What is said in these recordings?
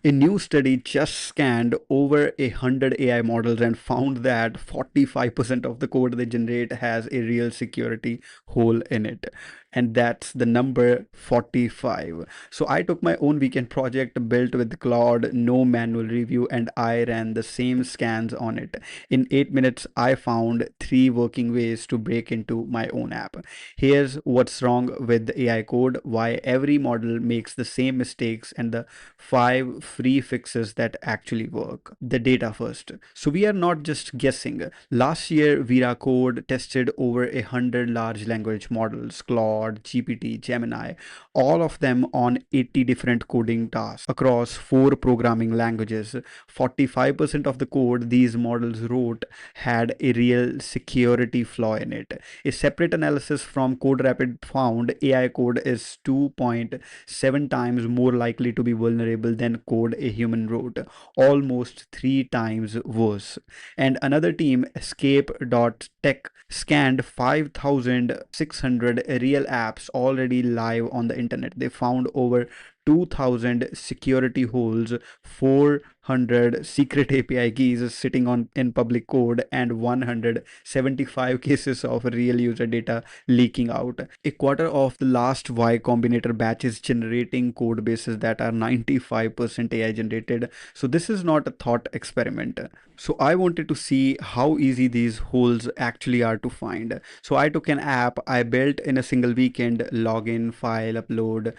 A new study just scanned over 100 AI models and found that 45% of the code they generate has a real security hole in it. And that's the number 45. So I took my own weekend project built with Claude, no manual review, and I ran the same scans on it. In 8 minutes, I found 3 working ways to break into my own app. Here's what's wrong with the AI code, why every model makes the same mistakes, and the 5 free fixes that actually work. The data first. So we are not just guessing. Last year, Veracode tested over 100 large language models, Claude, GPT, Gemini, all of them on 80 different coding tasks across 4 programming languages. 45% of the code these models wrote had a real security flaw in it. A separate analysis from CodeRapid found AI code is 2.7 times more likely to be vulnerable than code a human wrote, almost 3 times worse. And another team, Escape.tech, scanned 5,600 real apps already live on the internet. They found over 2,000 security holes, 400 secret API keys sitting on in public code, and 175 cases of real user data leaking out. A quarter of the last Y Combinator batches generating code bases that are 95% AI generated. So this is not a thought experiment. So I wanted to see how easy these holes actually are to find. So I took an app I built in a single weekend: login, file, upload,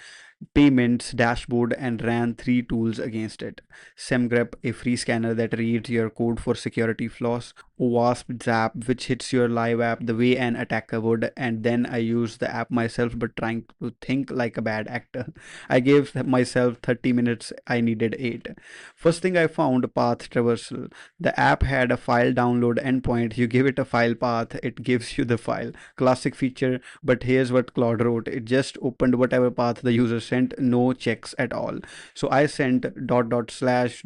payments, dashboard, and ran 3 tools against it. SemGrep, a free scanner that reads your code for security flaws; Wasp Zap, which hits your live app the way an attacker would; and then I used the app myself but trying to think like a bad actor. I gave myself 30 minutes, I needed 8. First thing I found: path traversal. The app had a file download endpoint. You give it a file path, it gives you the file. Classic feature, but here's what Claude wrote. It just opened whatever path the user sent, no checks at all. So I sent dot dot slash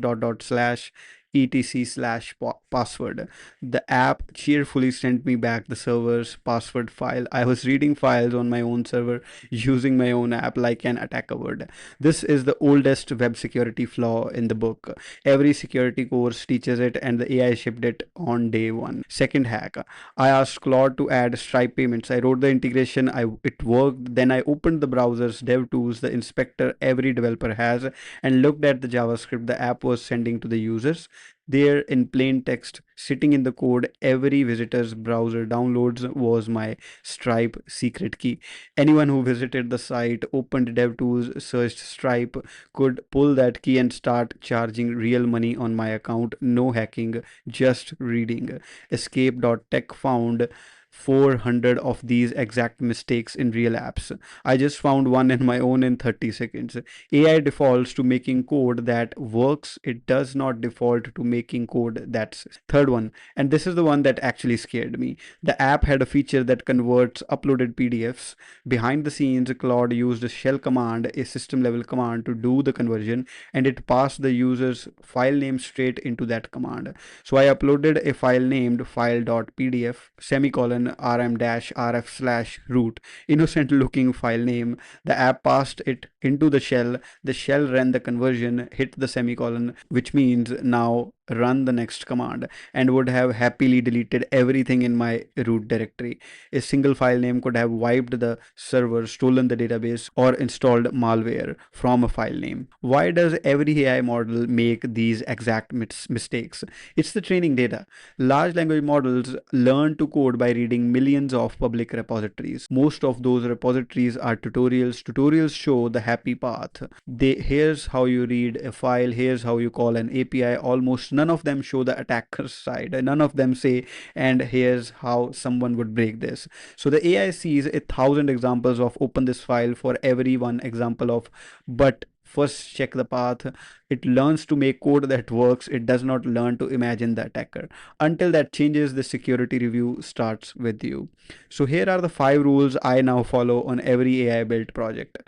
etc slash password. The app cheerfully sent me back the server's password file. I was reading files on my own server using my own app like an attacker would. This is the oldest web security flaw in the book. Every security course teaches it, and the AI shipped it on day one. Second hack: I asked Claude to add Stripe payments. I wrote the integration, it worked. Then I opened the browser's dev tools, the inspector every developer has, and looked at the JavaScript the app was sending to the users. There in plain text, sitting in the code every visitor's browser downloads, was my Stripe secret key. Anyone who visited the site, opened DevTools, searched Stripe, could pull that key and start charging real money on my account. No hacking, just reading. Escape.tech found 400 of these exact mistakes in real apps. I just found one in my own in 30 seconds. AI defaults to making code that works, it does not default to making code that's. Third one, and this is the one that actually scared me. The app had a feature that converts uploaded PDFs. Behind the scenes, Claude used a shell command, a system level command, to do the conversion, and it passed the user's file name straight into that command. So I uploaded a file named file.pdf semicolon rm-rf slash root, innocent looking file name. The app passed it into the shell. The shell ran the conversion, hit the semicolon, which means now run the next command, and would have happily deleted everything in my root directory. A single file name could have wiped the server, stolen the database, or installed malware from a file name. Why does every AI model make these exact mistakes? It's the training data. Large language models learn to code by reading millions of public repositories. Most of those repositories are tutorials. Tutorials show the happy path. Here's how you read a file, here's how you call an API. Almost none of them show the attacker's side. None of them say, and here's how someone would break this. So the AI sees 1,000 examples of open this file for every one example of but first check the path. It learns to make code that works. It does not learn to imagine the attacker. Until that changes, the security review starts with you. So here are the 5 rules I now follow on every AI built project.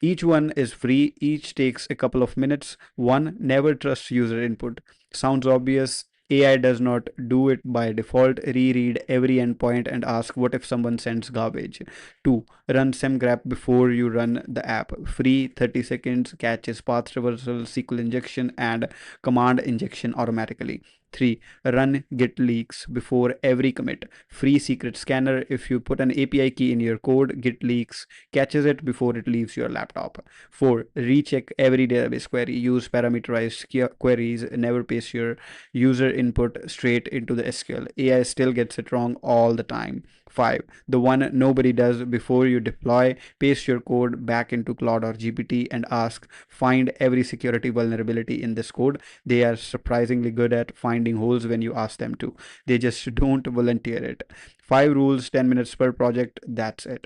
Each one is free, each takes a couple of minutes. 1. Never trust user input. Sounds obvious. AI does not do it by default. Reread every endpoint and ask what if someone sends garbage. 2. Run semgrep before you run the app. Free 30 seconds, catches path traversal, SQL injection, and command injection automatically. 3. Run git leaks before every commit. Free secret scanner. If you put an API key in your code, git leaks catches it before it leaves your laptop. 4. Recheck every database query. Use parameterized queries. Never paste your user input straight into the SQL. AI still gets it wrong all the time. 5. The one nobody does: before you deploy, paste your code back into Claude or GPT and ask, find every security vulnerability in this code. They are surprisingly good at finding holes when you ask them to. They just don't volunteer it. 5 rules, 10 minutes per project. That's it.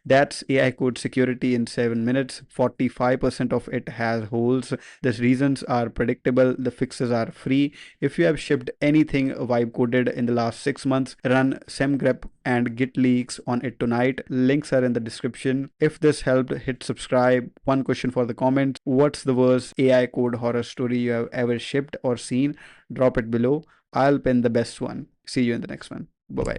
That's AI code security in 7 minutes. 45% of it has holes. The reasons are predictable. The fixes are free. If you have shipped anything vibe coded in the last 6 months, run semgrep and git leaks on it tonight. Links are in the description. If this helped, hit subscribe. One question for the comments: what's the worst AI code horror story you have ever shipped or seen? Drop it below. I'll pin the best one. See you in the next one. Bye bye.